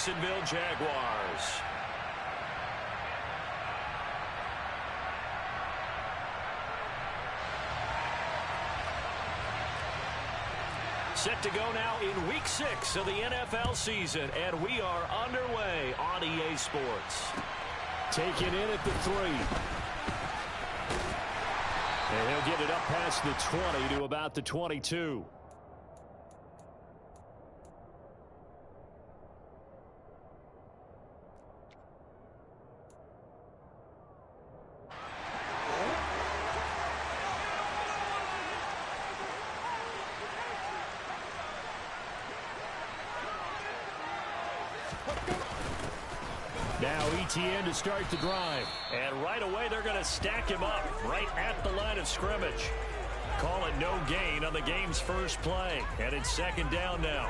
Jacksonville Jaguars. Set to go now in Week 6 of the NFL season, and we are underway on EA Sports. Taken in at the 3. And he'll get it up past the 20 to about the 22. Now ETN to start the drive. And right away they're going to stack him up right at the line of scrimmage. Call it no gain on the game's first play. And it's second down now.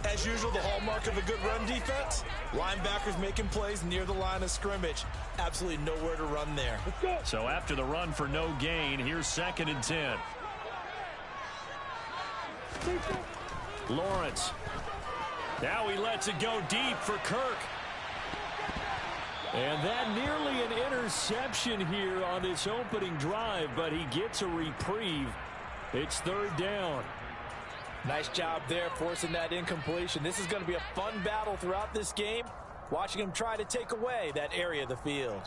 As usual, the hallmark of a good run defense, linebackers making plays near the line of scrimmage. Absolutely nowhere to run there. So after the run for no gain, here's 2nd and 10. Lawrence. Now he lets it go deep for Kirk. And that nearly an interception here on this opening drive, but he gets a reprieve. It's 3rd down. Nice job there forcing that incompletion. This is going to be a fun battle throughout this game, watching him try to take away that area of the field.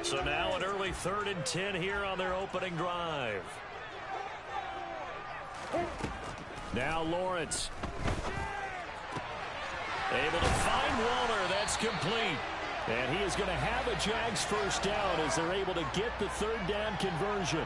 So now an early 3rd and 10 here on their opening drive. Now Lawrence. Able to find Waller. That's complete. And he is going to have a Jags first down as they're able to get the 3rd down conversion.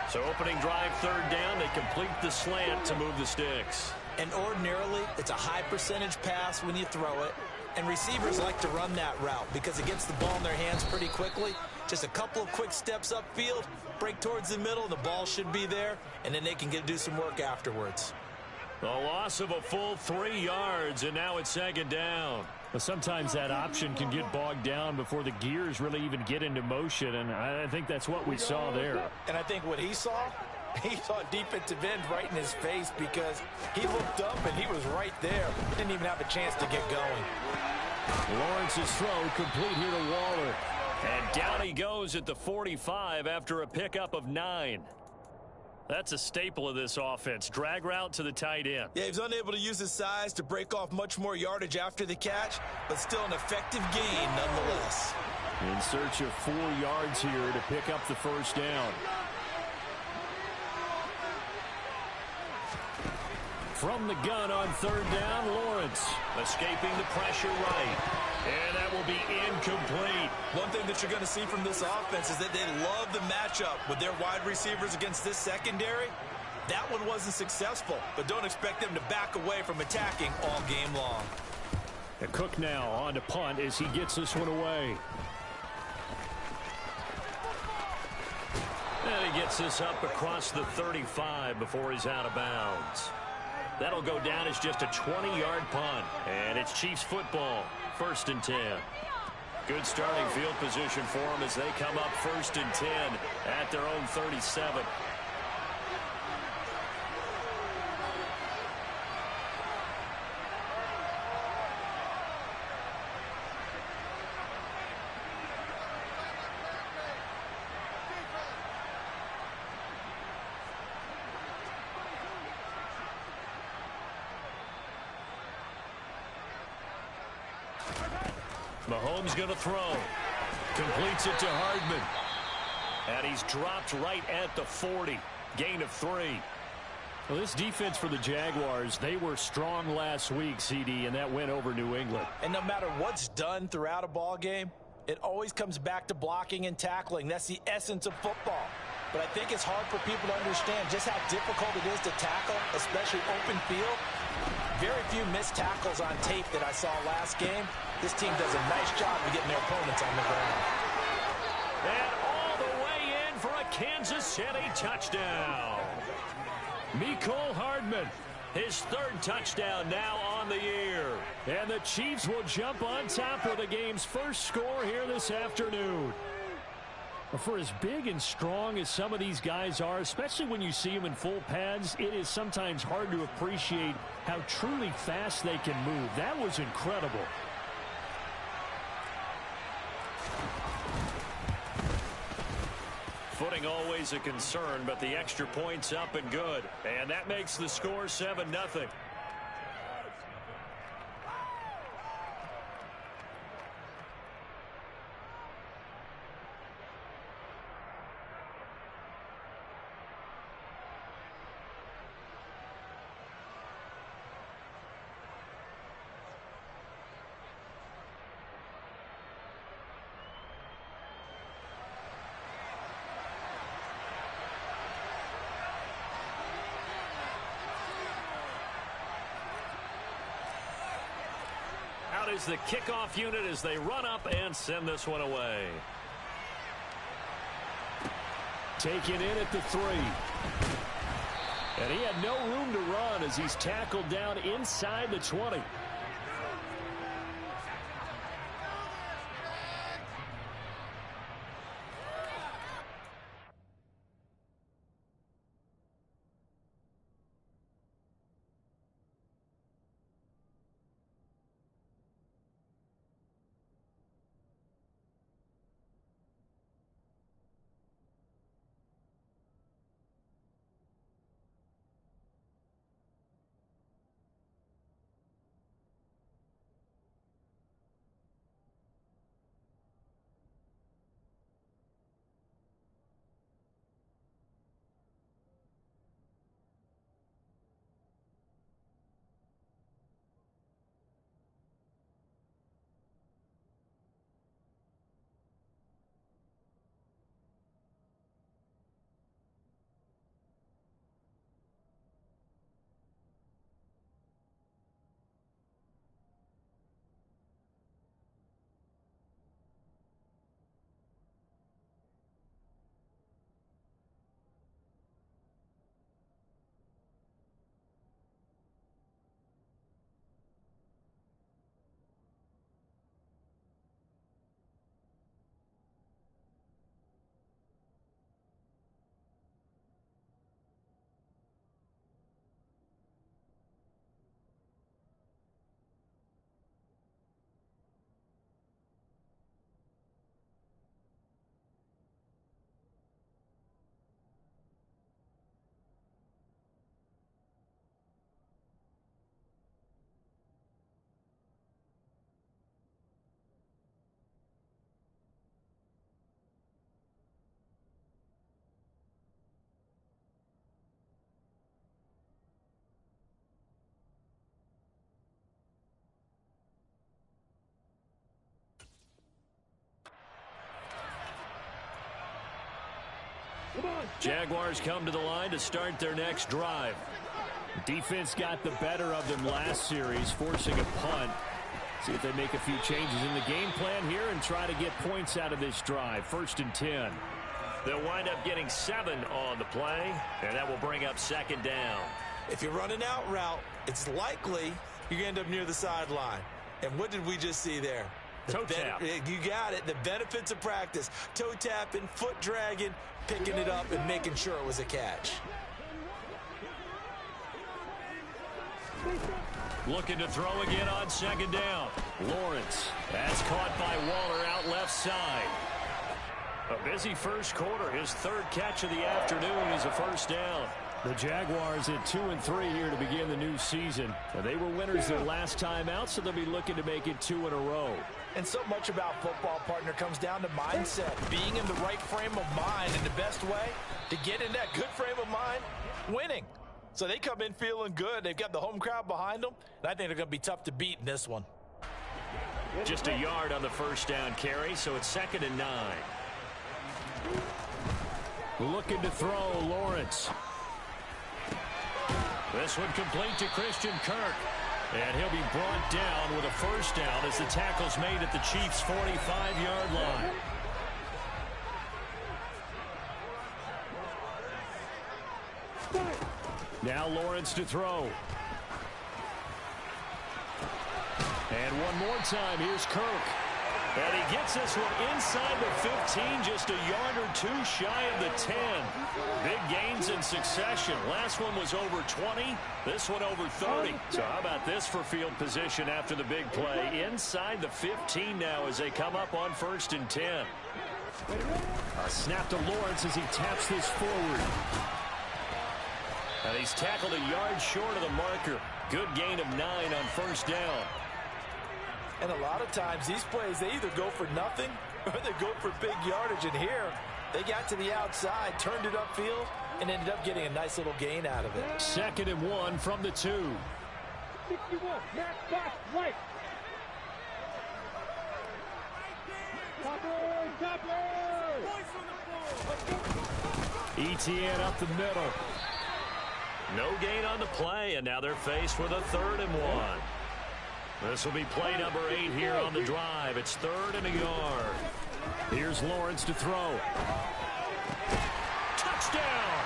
So opening drive 3rd down. They complete the slant to move the sticks. And ordinarily, it's a high percentage pass when you throw it. And receivers like to run that route because it gets the ball in their hands pretty quickly. Just a couple of quick steps upfield, break towards the middle, and the ball should be there. And then they can do some work afterwards. A loss of a full 3 yards, and now it's 2nd down. But sometimes that option can get bogged down before the gears really even get into motion, and I think that's what we saw there. And I think what he saw defensive end right in his face because he looked up and he was right there. He didn't even have a chance to get going. Lawrence's throw complete here to Waller. And down he goes at the 45 after a pickup of 9. That's a staple of this offense. Drag route to the tight end. Yeah, he was unable to use his size to break off much more yardage after the catch, but still an effective gain nonetheless. In search of 4 yards here to pick up the first down. From the gun on 3rd down, Lawrence. Escaping the pressure right. And that will be incomplete. One thing that you're going to see from this offense is that they love the matchup with their wide receivers against this secondary. That one wasn't successful, but don't expect them to back away from attacking all game long. And Cook now on to punt as he gets this one away. And he gets this up across the 35 before he's out of bounds. That'll go down as just a 20-yard punt. And it's Chiefs football, 1st and 10. Good starting field position for them as they come up 1st and 10 at their own 37. Mahomes going to throw. Completes it to Hardman. And he's dropped right at the 40. Gain of 3. Well, this defense for the Jaguars, they were strong last week, CD, and that went over New England. And no matter what's done throughout a ball game, it always comes back to blocking and tackling. That's the essence of football. But I think it's hard for people to understand just how difficult it is to tackle, especially open field. Very few missed tackles on tape that I saw last game. This team does a nice job of getting their opponents on the ground. And all the way in for a Kansas City touchdown. Mecole Hardman, his 3rd touchdown now on the year. And the Chiefs will jump on top with the game's first score here this afternoon. For as big and strong as some of these guys are, especially when you see them in full pads, it is sometimes hard to appreciate how truly fast they can move. That was incredible. Footing always a concern, but the extra point's up and good. And that makes the score 7-0. Out is the kickoff unit as they run up and send this one away. Taken in at the 3. And he had no room to run as he's tackled down inside the 20. Jaguars come to the line to start their next drive. Defense got the better of them last series, forcing a punt. See if they make a few changes in the game plan here and try to get points out of this drive. 1st and 10. They'll wind up getting 7 on the play, and that will bring up 2nd down. If you're running out route, it's likely you're going to end up near the sideline. And what did we just see there? Toe tap. You got it. The benefits of practice. Toe tapping, foot dragging, picking it up, and making sure it was a catch. Looking to throw again on 2nd down. Lawrence. That's caught by Waller out left side. A busy first quarter. His 3rd catch of the afternoon is a 1st down. The Jaguars at 2-3 here to begin the new season. They were winners their last time out, so they'll be looking to make it 2 in a row. And so much about football, partner, comes down to mindset. Being in the right frame of mind, and the best way to get in that good frame of mind, winning. So they come in feeling good. They've got the home crowd behind them, and I think they're going to be tough to beat in this one. Just a yard on the 1st down carry, so it's 2nd and 9. Looking to throw, Lawrence. This one complete to Christian Kirk. And he'll be brought down with a 1st down as the tackle's made at the Chiefs' 45-yard line. Now Lawrence to throw. And one more time, here's Kirk. And he gets this one inside the 15, just a yard or two shy of the 10. Big gains in succession. Last one was over 20. This one over 30. So how about this for field position after the big play? Inside the 15 now as they come up on 1st and 10. A snap to Lawrence as he taps this forward. And he's tackled a yard short of the marker. Good gain of 9 on 1st down. And a lot of times these plays, they either go for nothing or they go for big yardage. And here, they got to the outside, turned it upfield, and ended up getting a nice little gain out of it. 2nd and 1 from the 2. 61, back, right. ETN up the middle. No gain on the play, and now they're faced with a 3rd and 1. This will be play number 8 here on the drive. It's 3rd and a yard. Here's Lawrence to throw. Touchdown!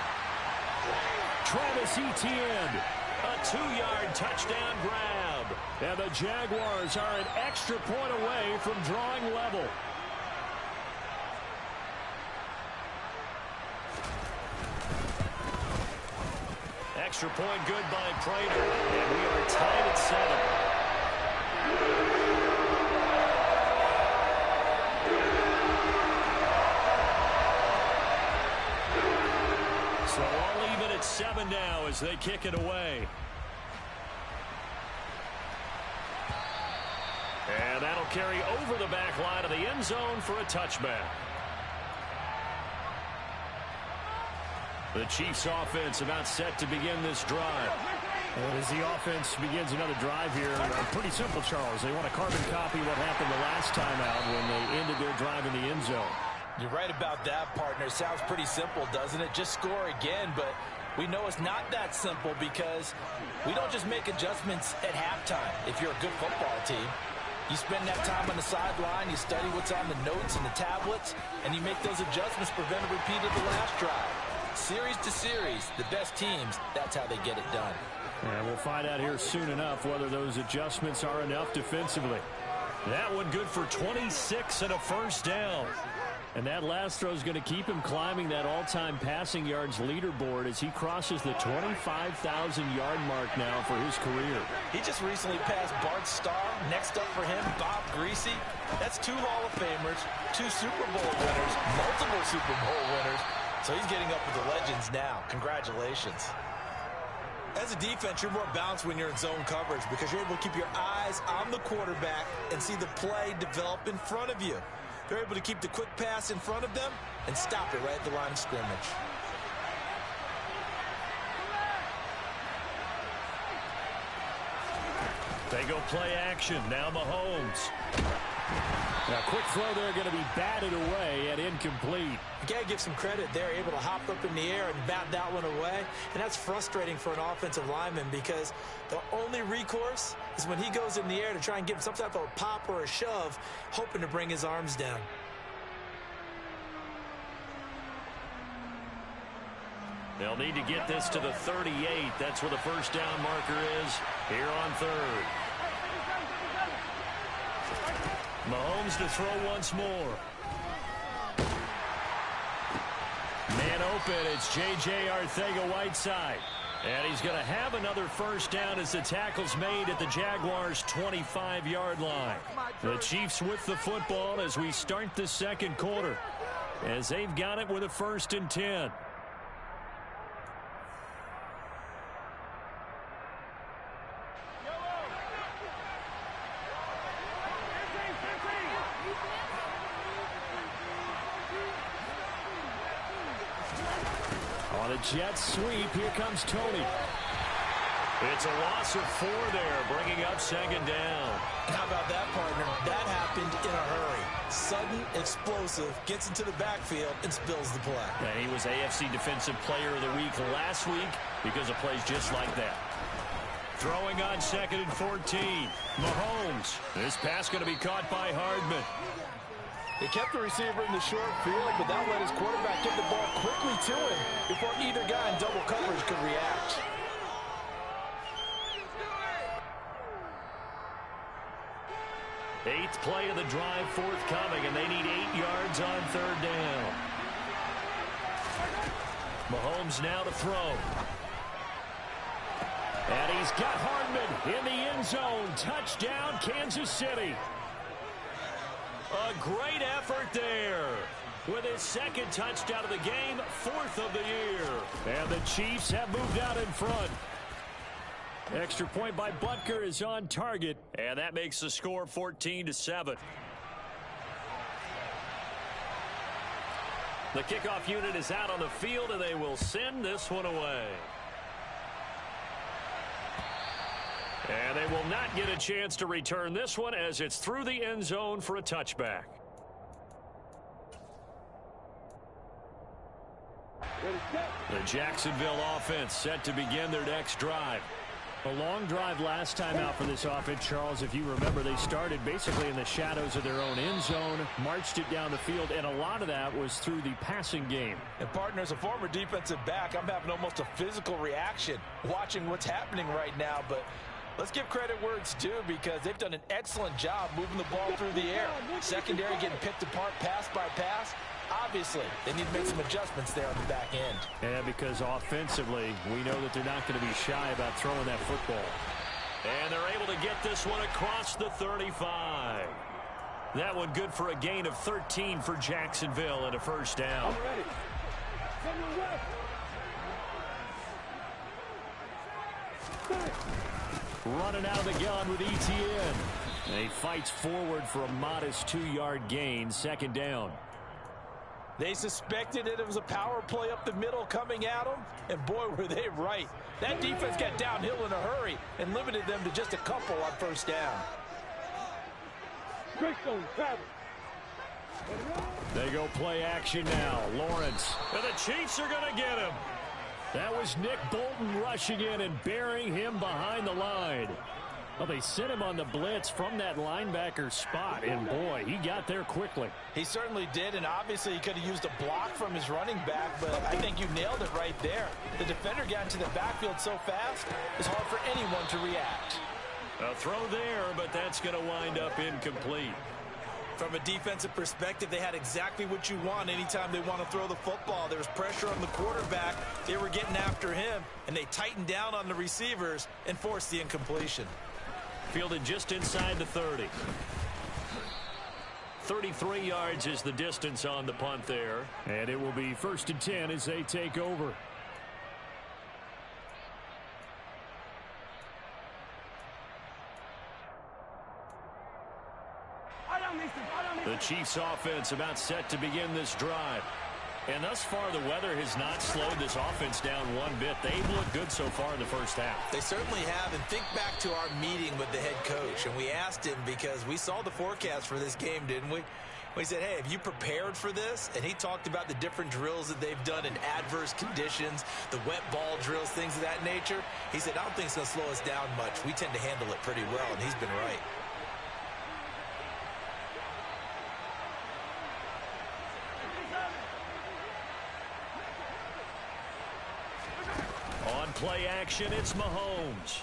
Travis Etienne. A 2-yard touchdown grab. And the Jaguars are an extra point away from drawing level. Extra point good by Prater. And we are tied at 7. So all even at 7 now as they kick it away. And that'll carry over the back line of the end zone for a touchback. The Chiefs offense about set to begin this drive. And as the offense begins another drive here, pretty simple, Charles. They want to carbon copy what happened the last time out when they ended their drive in the end zone. You're right about that, partner. Sounds pretty simple, doesn't it? Just score again, but we know it's not that simple because we don't just make adjustments at halftime if you're a good football team. You spend that time on the sideline, you study what's on the notes and the tablets, and you make those adjustments, prevent a repeat of the last drive. Series to series, the best teams, that's how they get it done. And we'll find out here soon enough whether those adjustments are enough defensively. That one good for 26 and a 1st down. And that last throw is going to keep him climbing that all-time passing yards leaderboard as he crosses the 25,000-yard mark now for his career. He just recently passed Bart Starr. Next up for him, Bob Greasy. That's 2 Hall of Famers, 2 Super Bowl winners, multiple Super Bowl winners. So he's getting up with the legends now. Congratulations. As a defense, you're more balanced when you're in zone coverage because you're able to keep your eyes on the quarterback and see the play develop in front of you. They're able to keep the quick pass in front of them and stop it right at the line of scrimmage. They go play action. Now Mahomes. Now, quick throw there going to be batted away and incomplete. You got to give some credit. They're able to hop up in the air and bat that one away. And that's frustrating for an offensive lineman because the only recourse is when he goes in the air to try and give some type of a pop or a shove, hoping to bring his arms down. They'll need to get this to the 38. That's where the 1st down marker is here on 3rd. Mahomes to throw once more. Man open, it's J.J. Arcega-Whiteside. And he's going to have another 1st down as the tackle's made at the Jaguars' 25-yard line. The Chiefs with the football as we start the 2nd quarter, as they've got it with a 1st and 10. On a jet sweep, here comes Tony. It's a loss of 4 there, bringing up 2nd down. How about that, partner? That happened in a hurry. Sudden, explosive, gets into the backfield and spills the play. And he was AFC Defensive Player of the Week last week because of plays just like that. Throwing on 2nd and 14. Mahomes. This pass going to be caught by Hardman. They kept the receiver in the short field, but that let his quarterback get the ball quickly to him before either guy in double coverage could react. 8th play of the drive forthcoming, and they need 8 yards on 3rd down. Mahomes now to throw. And he's got Hardman in the end zone. Touchdown, Kansas City. A great effort there. With his 2nd touchdown of the game, 4th of the year. And the Chiefs have moved out in front. Extra point by Butker is on target. And that makes the score 14-7. The kickoff unit is out on the field, and they will send this one away. And they will not get a chance to return this one as it's through the end zone for a touchback. The Jacksonville offense set to begin their next drive. A long drive last time out for this offense, Charles. If you remember, they started basically in the shadows of their own end zone, marched it down the field, and a lot of that was through the passing game. And, partner, as a former defensive back, I'm having almost a physical reaction watching what's happening right now. But let's give credit where it's due, because they've done an excellent job moving the ball through the air. Secondary getting picked apart pass by pass. Obviously, they need to make some adjustments there on the back end. Yeah, because offensively, we know that they're not going to be shy about throwing that football. And they're able to get this one across the 35. That one good for a gain of 13 for Jacksonville and a 1st down. Running out of the gun with Etienne. And he fights forward for a modest 2-yard gain, 2nd down. They suspected it was a power play up the middle coming at them, and boy, were they right. That defense got downhill in a hurry and limited them to just a couple on 1st down. They go play action now. Lawrence. And the Chiefs are going to get him. That was Nick Bolton rushing in and burying him behind the line. Well, they sent him on the blitz from that linebacker spot, and boy, he got there quickly. He certainly did, and obviously he could have used a block from his running back, but I think you nailed it right there. The defender got into the backfield so fast, it's hard for anyone to react. A throw there, but that's going to wind up incomplete. From a defensive perspective, they had exactly what you want anytime they want to throw the football. There was pressure on the quarterback. They were getting after him, and they tightened down on the receivers and forced the incompletion. Fielded just inside the 30. 33 yards is the distance on the punt there. And it will be 1st and 10 as they take over. The Chiefs offense about set to begin this drive. And thus far, the weather has not slowed this offense down one bit. They've looked good so far in the 1st half. They certainly have. And think back to our meeting with the head coach. And we asked him, because we saw the forecast for this game, didn't we? We said, hey, have you prepared for this? And he talked about the different drills that they've done in adverse conditions, the wet ball drills, things of that nature. He said, I don't think it's going to slow us down much. We tend to handle it pretty well, and he's been right. Play action, it's Mahomes.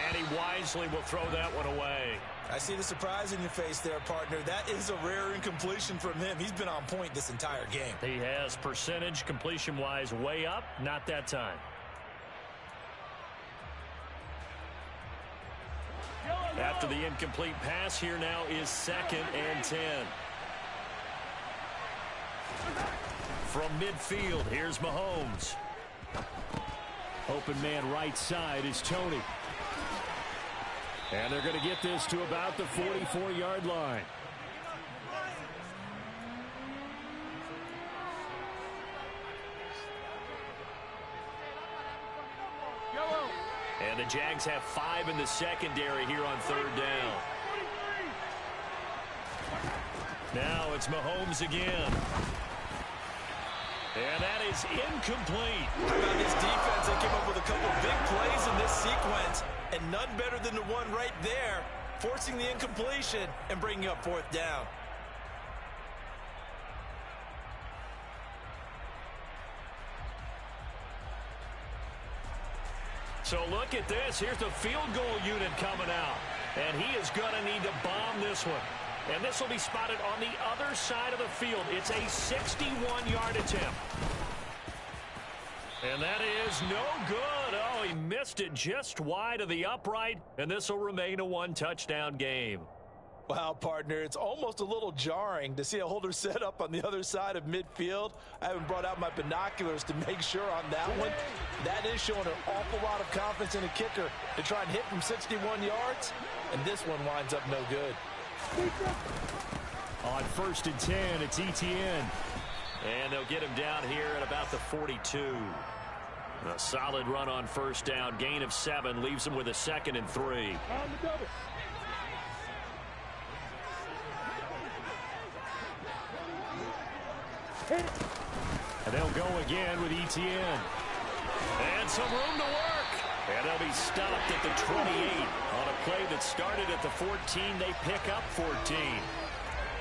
And he wisely will throw that one away. I see the surprise in your face there, partner. That is a rare incompletion from him. He's been on point this entire game. He has percentage completion-wise way up, not that time. After the incomplete pass, here now is 2nd and 10. From midfield, here's Mahomes. Open man right side is Tony. And they're going to get this to about the 44-yard line. And the Jags have 5 in the secondary here on 3rd down. Now it's Mahomes again. And that is incomplete. How about this defense? They came up with a couple big plays in this sequence, and none better than the one right there, forcing the incompletion and bringing up 4th down. So look at this. Here's the field goal unit coming out. And he is going to need to bomb this one. And this will be spotted on the other side of the field. It's a 61-yard attempt. And that is no good. Oh, he missed it just wide of the upright. And this will remain a one-touchdown game. Wow, partner, it's almost a little jarring to see a holder set up on the other side of midfield. I haven't brought out my binoculars to make sure on that one. That is showing an awful lot of confidence in a kicker to try and hit from 61 yards. And this one winds up no good. On 1st and 10, it's Etienne. And they'll get him down here at about the 42. A solid run on first down. Gain of 7 leaves him with a 2nd and 3. On the double. And they'll go again with Etienne. And some room to work. And they'll be stopped at the 28. On a play that started at the 14, they pick up 14.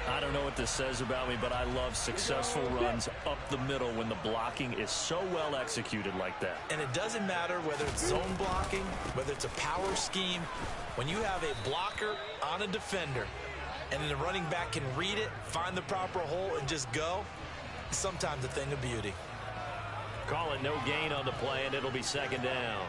I don't know what this says about me, but I love successful runs up the middle when the blocking is so well executed like that. And it doesn't matter whether it's zone blocking, whether it's a power scheme. When you have a blocker on a defender, and then the running back can read it, find the proper hole, and just go, it's sometimes a thing of beauty. Call it no gain on the play, and it'll be 2nd down.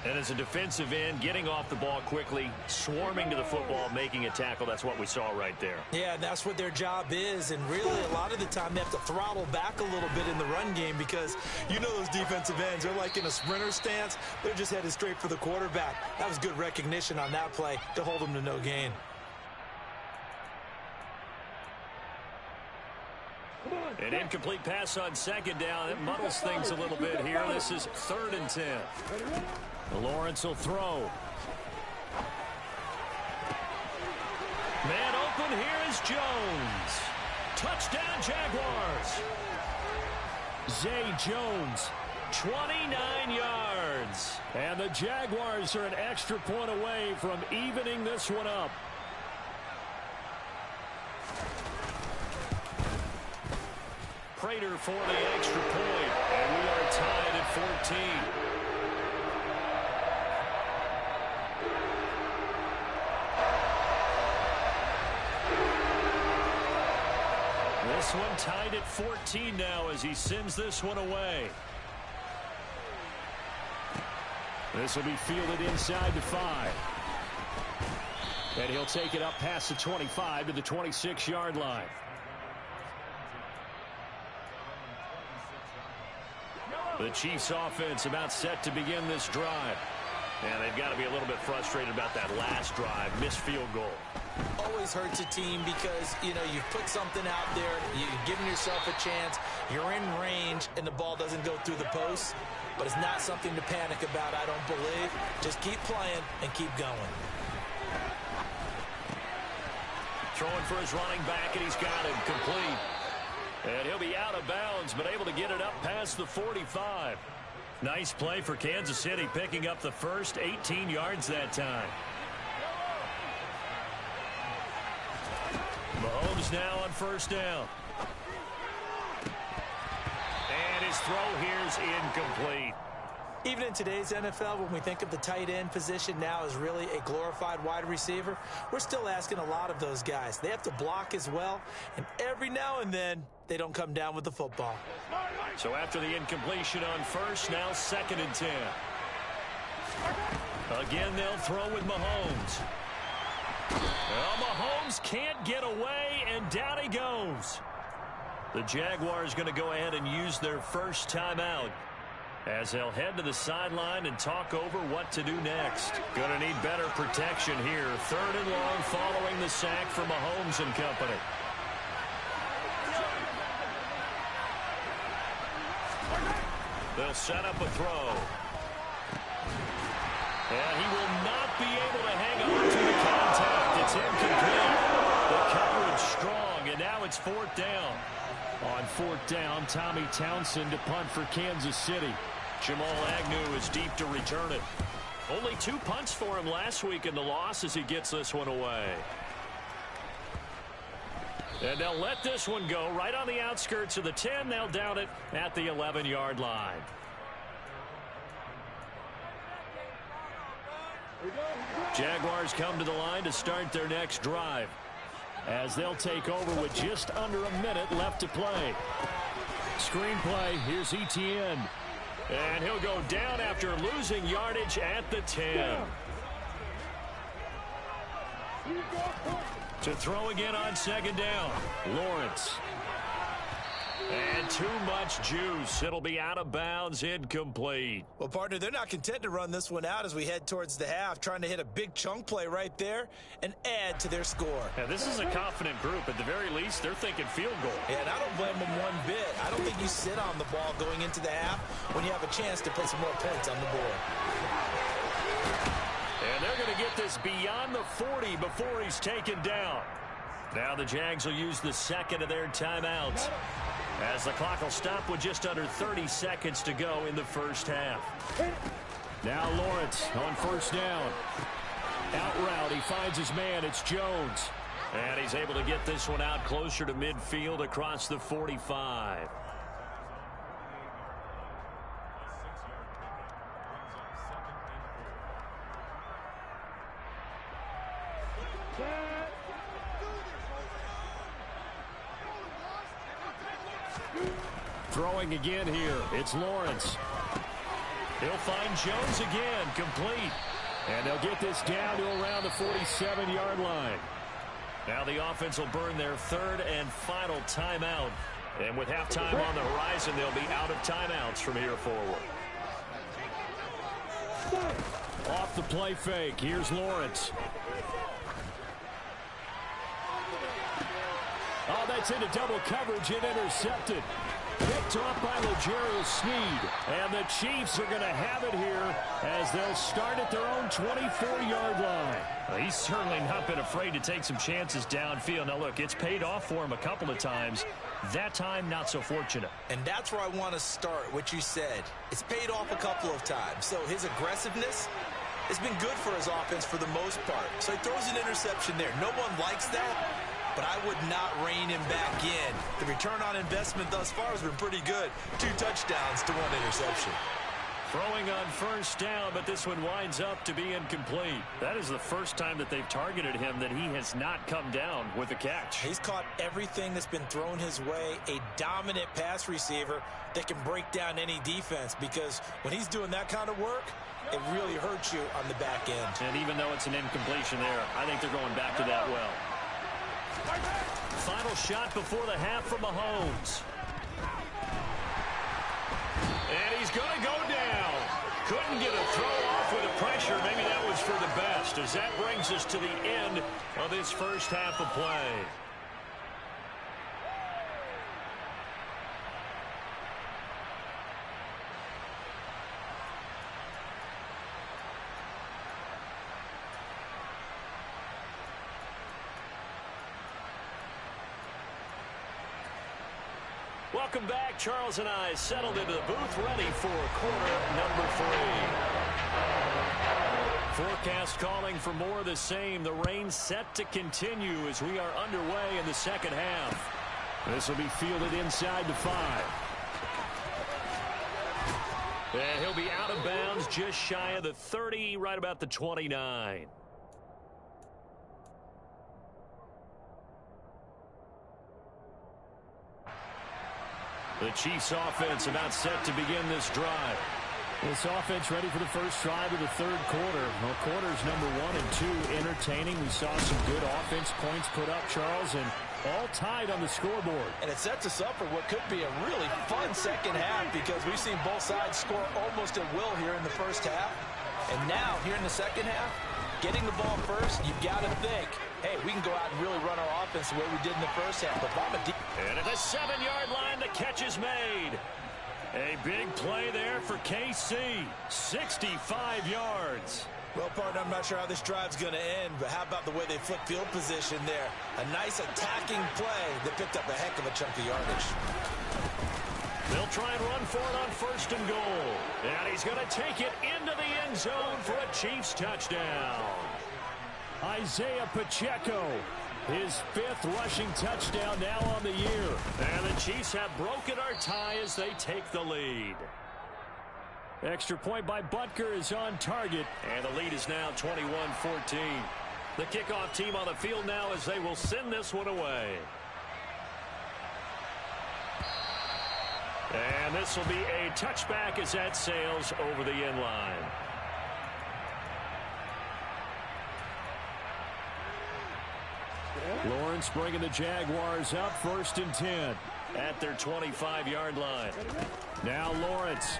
And as a defensive end, getting off the ball quickly, swarming to the football, making a tackle, that's what we saw right there. Yeah, that's what their job is, and really a lot of the time they have to throttle back a little bit in the run game because you know those defensive ends, they're like in a sprinter stance. They're just headed straight for the quarterback. That was good recognition on that play to hold them to no gain. An incomplete pass on 2nd down. It muddles things a little bit here. This is 3rd and 10. Lawrence will throw. Man open, here is Jones. Touchdown, Jaguars. Zay Jones, 29 yards. and the Jaguars are an extra point away from evening this one up. Prater for the extra point, and we are tied at 14. This one tied at 14 now as he sends this one away. This will be fielded inside the 5. And he'll take it up past the 25 to the 26-yard line. The Chiefs offense about set to begin this drive. And they've got to be a little bit frustrated about that last drive, missed field goal. Always hurts a team because, you know, you've put something out there, you've given yourself a chance, you're in range, and the ball doesn't go through the post. But it's not something to panic about, I don't believe. Just keep playing and keep going. Throwing for his running back, and he's got him complete. And he'll be out of bounds, but able to get it up past the 45. Nice play for Kansas City, picking up the first 18 yards that time. Mahomes now on first down. And his throw here's incomplete. Even in today's NFL, when we think of the tight end position now as really a glorified wide receiver, we're still asking a lot of those guys. They have to block as well, and every now and then, they don't come down with the football. So after the incompletion on first, now 2nd and 10. Again, they'll throw with Mahomes. Well, Mahomes can't get away, and down he goes. The Jaguars going to go ahead and use their first timeout as they'll head to the sideline and talk over what to do next. Going to need better protection here. 3rd and long following the sack for Mahomes and company. They'll set up a throw. And he will not be able to hang on to the contact. It's incomplete. The coverage strong, and now it's 4th down. On 4th down, Tommy Townsend to punt for Kansas City. Jamal Agnew is deep to return it. Only 2 punts for him last week in the loss as he gets this one away. And they'll let this one go right on the outskirts of the 10. They'll down it at the 11-yard line. Jaguars come to the line to start their next drive, as they'll take over with just under a minute left to play. Screenplay, here's Etienne. And he'll go down after losing yardage at the 10. To throw again on second down, Lawrence. And too much juice. It'll be out of bounds, incomplete. Well, partner, they're not content to run this one out as we head towards the half, trying to hit a big chunk play right there and add to their score. Yeah, this is a confident group. At the very least, they're thinking field goal. Yeah, and I don't blame them one bit. I don't think you sit on the ball going into the half when you have a chance to put some more points on the board. And they're going to get this beyond the 40 before he's taken down. Now the Jags will use the second of their timeouts, as the clock will stop with just under 30 seconds to go in the first half. Now Lawrence on first down. Out route, he finds his man. It's Jones. And he's able to get this one out closer to midfield across the 45. Throwing again here, it's Lawrence. He'll find Jones again, complete. And they'll get this down to around the 47-yard line. Now the offense will burn their third and final timeout. And with halftime on the horizon, they'll be out of timeouts from here forward. Off the play fake, here's Lawrence. Oh, that's into double coverage and intercepted. Picked off by L'Jarius Sneed. And the Chiefs are going to have it here as they'll start at their own 24-yard line. Well, he's certainly not been afraid to take some chances downfield. Now, look, it's paid off for him a couple of times. That time, not so fortunate. And that's where I want to start, what you said. It's paid off a couple of times. So his aggressiveness has been good for his offense for the most part. So he throws an interception there. No one likes that, but I would not rein him back in. The return on investment thus far has been pretty good. 2 touchdowns to 1 interception. Throwing on first down, but this one winds up to be incomplete. That is the first time that they've targeted him that he has not come down with a catch. He's caught everything that's been thrown his way. A dominant pass receiver that can break down any defense, because when he's doing that kind of work, it really hurts you on the back end. And even though it's an incompletion there, I think they're going back to that well. Final shot before the half from Mahomes. And he's going to go down. Couldn't get a throw off with the pressure. Maybe that was for the best, as that brings us to the end of this first half of play. Welcome back. Charles and I settled into the booth, ready for quarter number 3. Forecast calling for more of the same. The rain set to continue as we are underway in the second half. This will be fielded inside the 5. And he'll be out of bounds just shy of the 30, right about the 29. The Chiefs offense about set to begin this drive. This offense ready for the first drive of the third quarter. Well, quarters number 1 and 2 entertaining. We saw some good offense points put up, Charles, and all tied on the scoreboard. And it sets us up for what could be a really fun second half, because we've seen both sides score almost at will here in the first half. And now, here in the second half, getting the ball first, you've got to think, hey, we can go out and really run our offense the way we did in the first half. But and at the 7-yard line, the catch is made. A big play there for KC. 65 yards. Well, partner, I'm not sure how this drive's going to end, but how about the way they flipped field position there? A nice attacking play that picked up a heck of a chunk of yardage. They'll try and run for it on first and goal. And he's going to take it into the end zone for a Chiefs touchdown. Isaiah Pacheco, his 5th rushing touchdown now on the year. And the Chiefs have broken our tie as they take the lead. Extra point by Butker is on target. And the lead is now 21-14. The kickoff team on the field now as they will send this one away. And this will be a touchback as that sails over the end line. Lawrence bringing the Jaguars up 1st and 10. At their 25-yard line. Now Lawrence.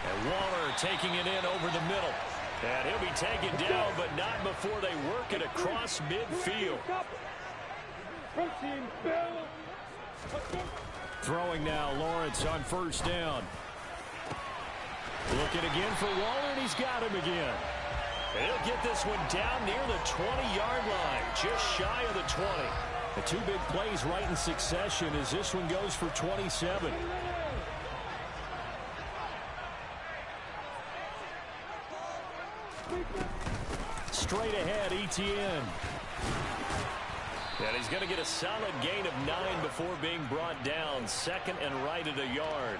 And Waller taking it in over the middle. And he'll be taken down, but not before they work it across midfield. Throwing now, Lawrence on 1st down. Looking again for Waller, and he's got him again. And he'll get this one down near the 20-yard line, just shy of the 20. The two big plays right in succession as this one goes for 27. Straight ahead, Etienne. And he's going to get a solid gain of 9 before being brought down. 2nd and right at a yard.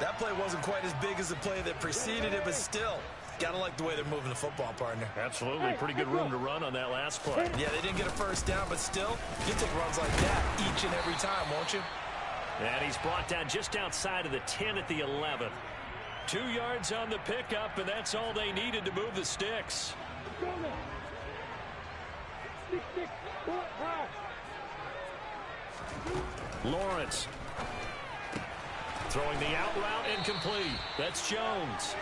That play wasn't quite as big as the play that preceded it, but still, got to like the way they're moving the football, partner. Absolutely. Pretty good room to run on that last play. Yeah, they didn't get a 1st down, but still, you take runs like that each and every time, won't you? And he's brought down just outside of the 10 at the 11. 2 yards on the pickup, and that's all they needed to move the sticks. Lawrence. Throwing the out route incomplete. That's Jones.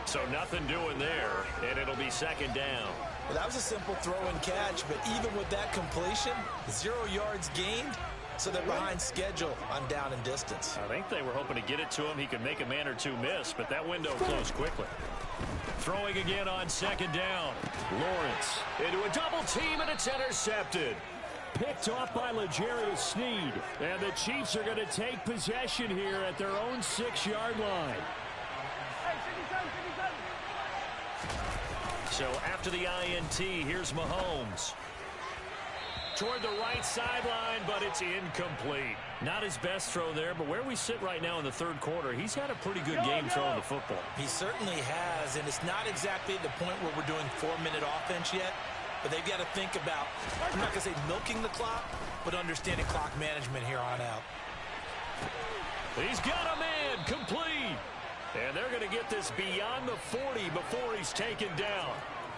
So nothing doing there, and it'll be 2nd down. Well, that was a simple throw and catch, but even with that completion, 0 yards gained, so they're behind schedule on down and distance. I think they were hoping to get it to him. He could make a man or two miss, but that window closed quickly. Throwing again on 2nd down. Lawrence into a double team, and it's intercepted. Picked off by L'Jarius Sneed. And the Chiefs are going to take possession here at their own 6-yard line. So after the INT, here's Mahomes. Toward the right sideline, but it's incomplete. Not his best throw there, but where we sit right now in the 3rd quarter, he's had a pretty good game throwing the football. He certainly has, and it's not exactly at the point where we're doing 4-minute offense yet, but they've got to think about, I'm not going to say milking the clock, but understanding clock management here on out. He's got a man, complete. And they're going to get this beyond the 40 before he's taken down.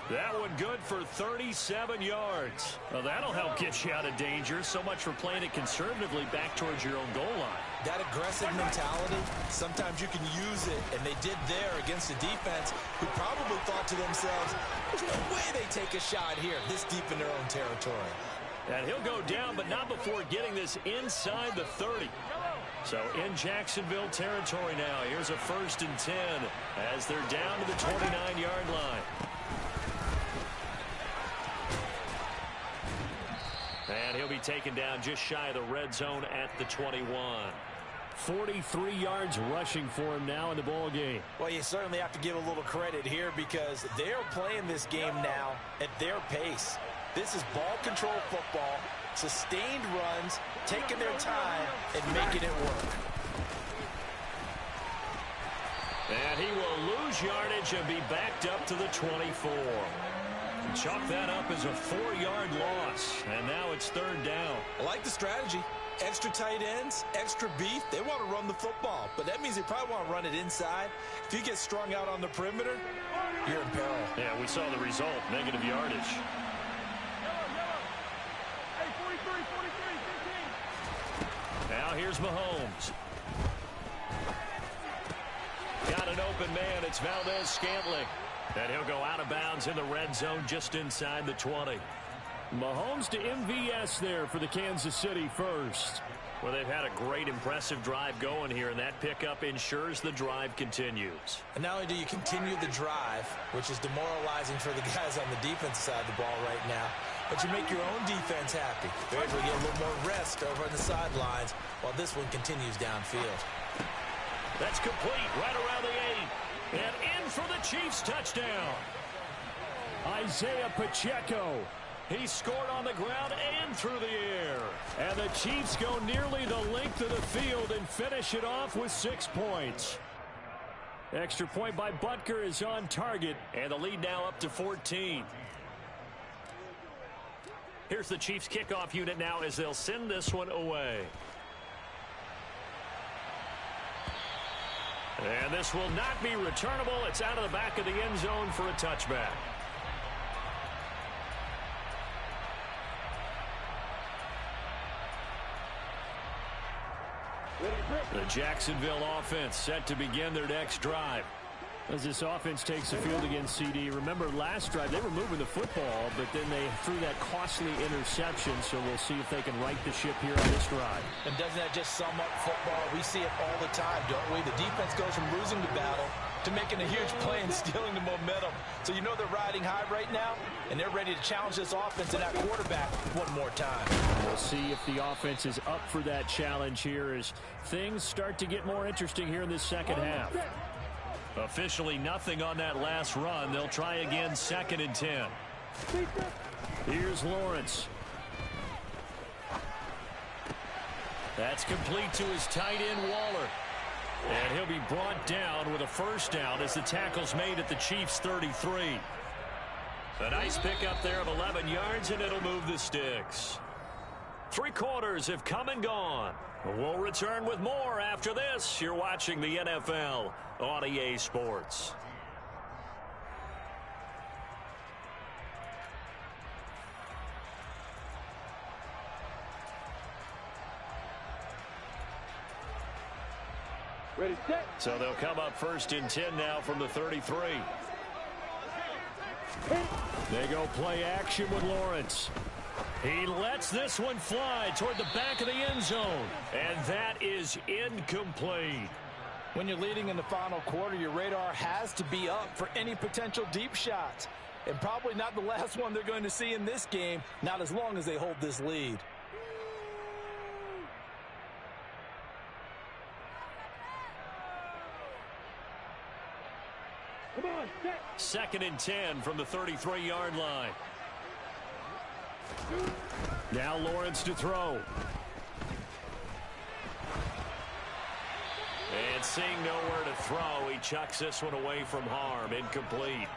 That one good for 37 yards. Well, that'll help get you out of danger. So much for playing it conservatively back towards your own goal line. That aggressive mentality, sometimes you can use it, and they did there against a defense who probably thought to themselves, there's no way they take a shot here this deep in their own territory. And he'll go down, but not before getting this inside the 30. So in Jacksonville territory now, here's a 1st and 10 as they're down to the 29-yard line. And he'll be taken down just shy of the red zone at the 21. 43 yards rushing for him now in the ball game. Well, you certainly have to give a little credit here because they're playing this game now at their pace. This is ball control football, sustained runs, taking their time and making it work. And he will lose yardage and be backed up to the 24. Chalk that up as a 4-yard loss, and now it's 3rd down. I like the strategy. Extra tight ends, extra beef. They want to run the football, but that means they probably want to run it inside. If you get strung out on the perimeter, you're in peril. Yeah, we saw the result, negative yardage. Now here's Mahomes. Got an open man. It's Valdez-Scantling. And he'll go out of bounds in the red zone just inside the 20. Mahomes to MVS there for the Kansas City first. Well, they've had a great, impressive drive going here, and that pickup ensures the drive continues. And not only do you continue the drive, which is demoralizing for the guys on the defensive side of the ball right now, but you make your own defense happy. They're able to get a little more rest over on the sidelines while this one continues downfield. That's complete right around the 8. And in for the Chiefs touchdown. Isaiah Pacheco He scored on the ground and through the air. And the Chiefs go nearly the length of the field and finish it off with 6 points. Extra point by Butker is on target. And the lead now up to 14. Here's the Chiefs kickoff unit now as they'll send this one away. And this will not be returnable. It's out of the back of the end zone for a touchback. The Jacksonville offense set to begin their next drive. As this offense takes the field against CD, remember last drive they were moving the football, but then they threw that costly interception, so we'll see if they can right the ship here on this drive. And doesn't that just sum up football? We see it all the time, don't we? The defense goes from losing the battle to making a huge play and stealing the momentum. So you know they're riding high right now, and they're ready to challenge this offense and that quarterback one more time. We'll see if the offense is up for that challenge here as things start to get more interesting here in this second half. Officially nothing on that last run. They'll try again, 2nd and 10. Here's Lawrence. That's complete to his tight end, Waller. And he'll be brought down with a first down as the tackle's made at the Chiefs' 33. A nice pickup there of 11 yards, and it'll move the sticks. 3 quarters have come and gone. We'll return with more after this. You're watching the NFL on EA Sports. Ready, set. So they'll come up 1st and 10 now from the 33. They go play action with Lawrence. He lets this one fly toward the back of the end zone. And that is incomplete. When you're leading in the final quarter, your radar has to be up for any potential deep shots. And probably not the last one they're going to see in this game, not as long as they hold this lead. Come on, set. 2nd and 10 from the 33-yard line. Now Lawrence to throw. And seeing nowhere to throw, he chucks this one away from harm. Incomplete.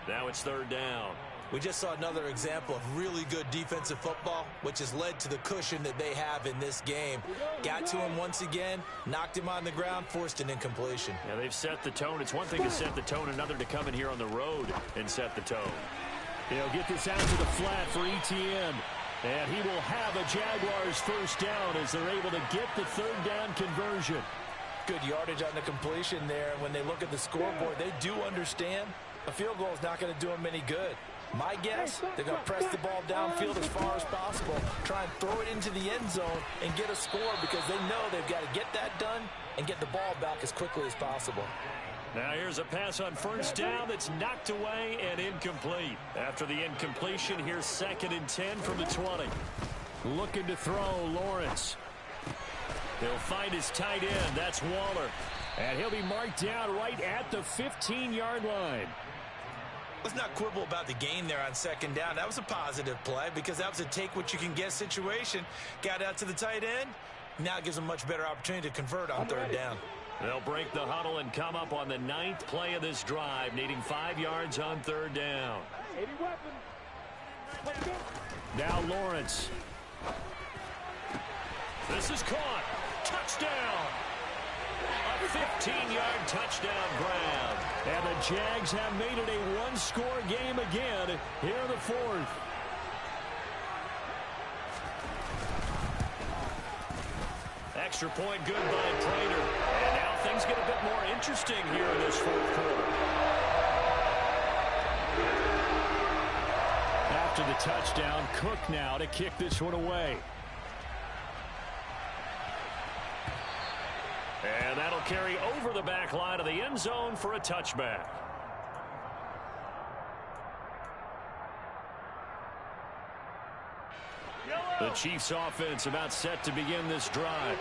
Now it's 3rd down. We just saw another example of really good defensive football, which has led to the cushion that they have in this game. Got to him once again, knocked him on the ground, forced an incompletion. Yeah, they've set the tone. It's one thing to set the tone, another to come in here on the road and set the tone. He'll get this out to the flat for ETN. And he will have a Jaguars first down as they're able to get the 3rd down conversion. Good yardage on the completion there. When they look at the scoreboard, they do understand a field goal is not going to do them any good. My guess, they're going to press the ball downfield as far as possible, try and throw it into the end zone and get a score because they know they've got to get that done and get the ball back as quickly as possible. Now here's a pass on first down that's knocked away and incomplete. After the incompletion, here's 2nd and 10 from the 20. Looking to throw, Lawrence. He'll find his tight end. That's Waller. And he'll be marked down right at the 15-yard line. Let's not quibble about the gain there on 2nd down. That was a positive play because that was a take-what-you-can-get situation. Got out to the tight end. Now it gives them a much better opportunity to convert on 3rd down. They'll break the huddle and come up on the 9th play of this drive, needing 5 yards on 3rd down. 80 weapons. Let's go. Now Lawrence. This is caught. Touchdown. A 15-yard touchdown grab. And the Jags have made it a one-score game again here in the 4th. Extra point good by Prater. And now things get a bit more interesting here in this 4th quarter. After the touchdown, Cook now to kick this one away. And that'll carry over the back line of the end zone for a touchback. The Chiefs offense about set to begin this drive.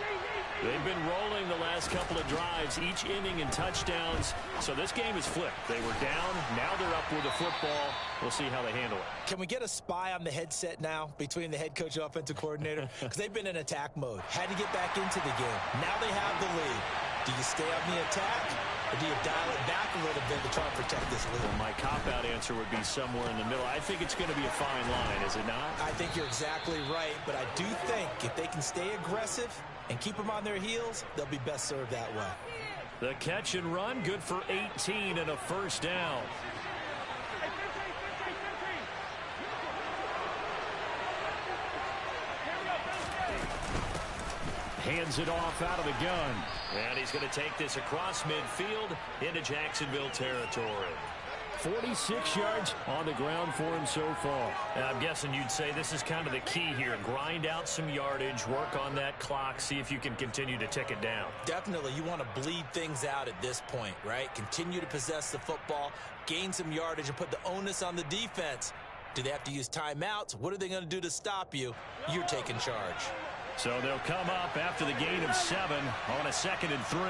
They've been rolling the last couple of drives, each inning in touchdowns. So this game is flipped. They were down. Now they're up with the football. We'll see how they handle it. Can we get a spy on the headset now between the head coach and offensive coordinator? Because they've been in attack mode. Had to get back into the game. Now they have the lead. Do you stay on the attack, or do you dial it back a little bit to try and protect this lead? Well, my cop-out answer would be somewhere in the middle. I think it's going to be a fine line, is it not? I think you're exactly right, but I do think if they can stay aggressive and keep them on their heels, they'll be best served that way. The catch and run, good for 18 and a first down. Hands it off out of the gun. And he's going to take this across midfield into Jacksonville territory. 46 yards on the ground for him so far. And I'm guessing you'd say this is kind of the key here. Grind out some yardage, work on that clock, see if you can continue to tick it down. Definitely, you want to bleed things out at this point, right? Continue to possess the football, gain some yardage, and put the onus on the defense. Do they have to use timeouts? What are they going to do to stop you? You're taking charge. So they'll come up after the gain of 7 on a 2nd and 3.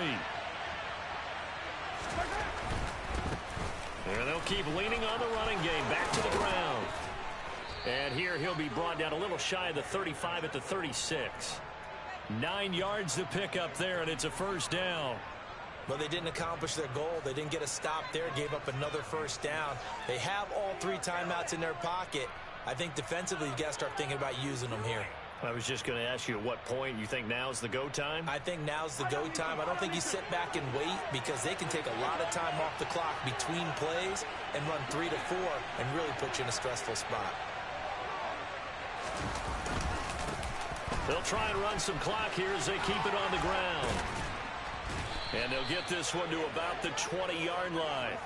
And they'll keep leaning on the running game. Back to the ground. And here he'll be brought down a little shy of the 35 at the 36. 9 yards to pick up there, and it's a first down. Well, they didn't accomplish their goal. They didn't get a stop there, gave up another first down. They have all 3 timeouts in their pocket. I think defensively, you've got to start thinking about using them here. I was just going to ask you at what point you think now's the go time? I think now's the go time. I don't think you sit back and wait, because they can take a lot of time off the clock between plays and run 3 to 4 and really put you in a stressful spot. They'll try and run some clock here as they keep it on the ground. And they'll get this one to about the 20-yard line.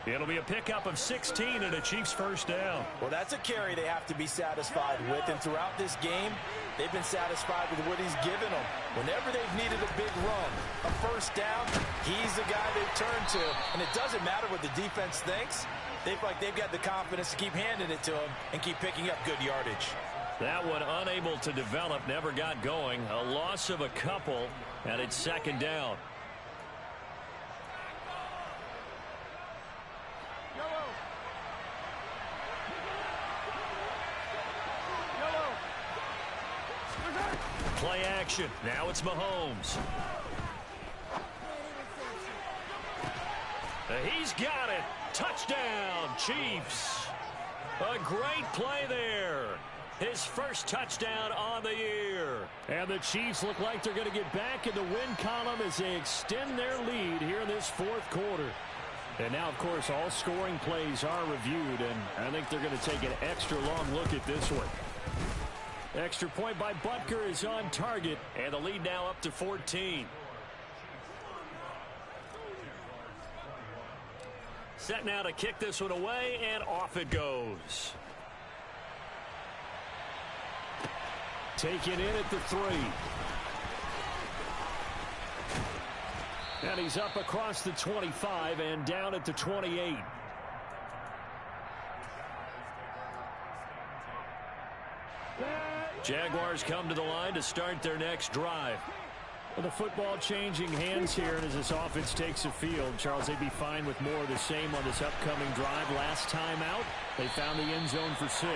It'll be a pickup of 16 and a Chiefs first down. Well, that's a carry they have to be satisfied with. And throughout this game, they've been satisfied with what he's given them. Whenever they've needed a big run, a first down, he's the guy they've turned to. And it doesn't matter what the defense thinks. They feel like they've got the confidence to keep handing it to him and keep picking up good yardage. That one unable to develop, never got going. A loss of a couple, and it's 2nd down. Play action. Now it's Mahomes. He's got it. Touchdown, Chiefs. A great play there. His first touchdown on the year. And the Chiefs look like they're going to get back in the win column as they extend their lead here in this 4th quarter. And now, of course, all scoring plays are reviewed, and I think they're going to take an extra long look at this one. Extra point by Butker is on target, and the lead now up to 14. Set now to kick this one away, and off it goes. Taken in at the 3. And he's up across the 25 and down at the 28. Jaguars come to the line to start their next drive. Well, the football changing hands here, and as this offense takes the field, Charles, they'd be fine with more of the same on this upcoming drive. Last time out, they found the end zone for 6.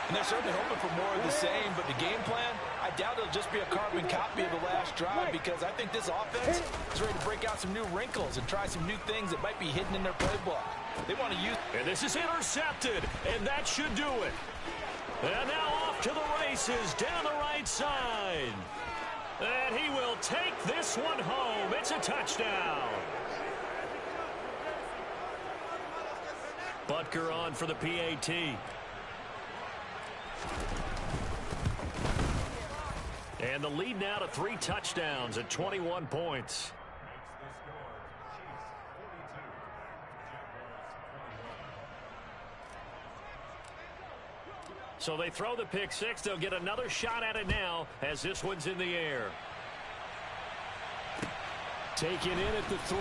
And they're certainly hoping for more of the same, but the game plan, I doubt it'll just be a carbon copy of the last drive, because I think this offense is ready to break out some new wrinkles and try some new things that might be hidden in their playbook. They want to use... And this is intercepted, and that should do it. And now off to the races down the right side. And he will take this one home. It's a touchdown. Butker on for the PAT. And the lead now to 3 touchdowns at 21 points. So they throw the pick 6. They'll get another shot at it now as this one's in the air. Taken in at the 3.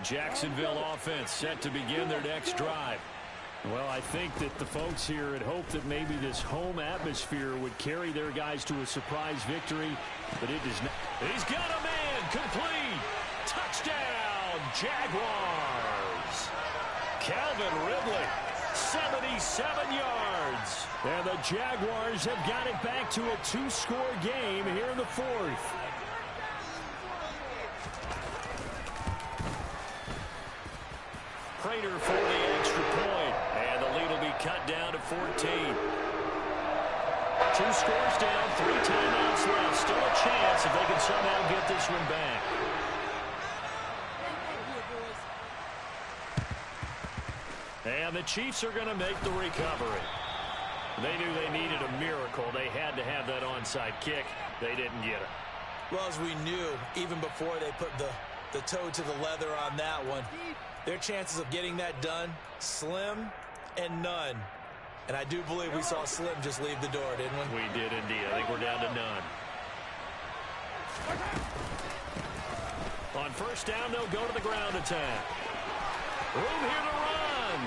Jacksonville offense set to begin their next drive. Well, I think that the folks here had hoped that maybe this home atmosphere would carry their guys to a surprise victory, but it does not. He's got a man complete. Touchdown, Jaguars. Calvin Ridley, 77 yards. And the Jaguars have got it back to a 2-score game here in the fourth. Prater for the extra point. And the lead will be cut down to 14. 2 scores down, 3 timeouts left. Still a chance if they can somehow get this one back. And the Chiefs are going to make the recovery. They knew they needed a miracle. They had to have that onside kick. They didn't get it. Well, as we knew, even before they put the toe to the leather on that one, their chances of getting that done, slim and none. And I do believe we saw Slim just leave the door, didn't we? We did indeed. I think we're down to none. On first down, they'll go to the ground attack. Room here to run.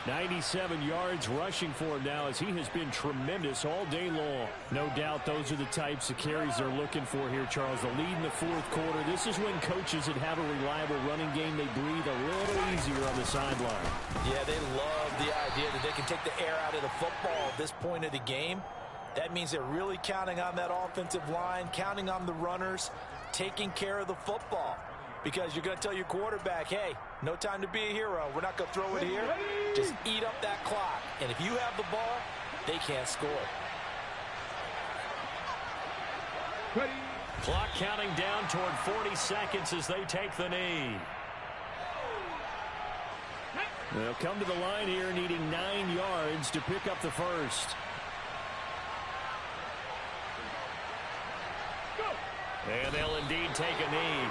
97 yards rushing for him now as he has been tremendous all day long. No doubt those are the types of carries they're looking for here, Charles. The lead in the fourth quarter. This is when coaches that have a reliable running game, they breathe a little easier on the sideline. Yeah, they love the idea that they can take the air out of the football at this point of the game. That means they're really counting on that offensive line, counting on the runners, taking care of the football. Because you're going to tell your quarterback, hey, no time to be a hero. We're not going to throw it here. Just eat up that clock. And if you have the ball, they can't score. Clock counting down toward 40 seconds as they take the knee. They'll come to the line here needing 9 yards to pick up the first. And they'll indeed take a knee.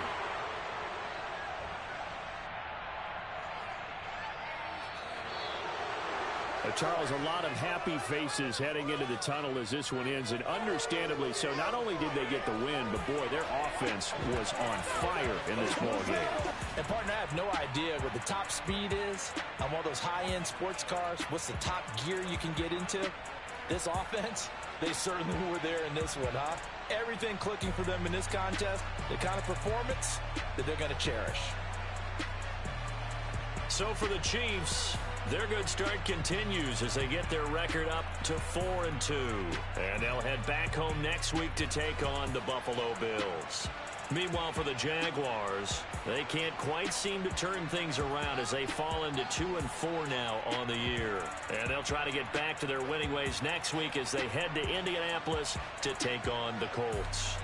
Charles, a lot of happy faces heading into the tunnel as this one ends, and understandably so. Not only did they get the win, but boy, their offense was on fire in this ball game. And partner, I have no idea what the top speed is on one of those high-end sports cars. What's the top gear you can get into? This offense, they certainly were there in this one, huh? Everything clicking for them in this contest, the kind of performance that they're going to cherish. So for the Chiefs, their good start continues as they get their record up to 4-2. And they'll head back home next week to take on the Buffalo Bills. Meanwhile, for the Jaguars, they can't quite seem to turn things around as they fall into 2-4 now on the year. And they'll try to get back to their winning ways next week as they head to Indianapolis to take on the Colts.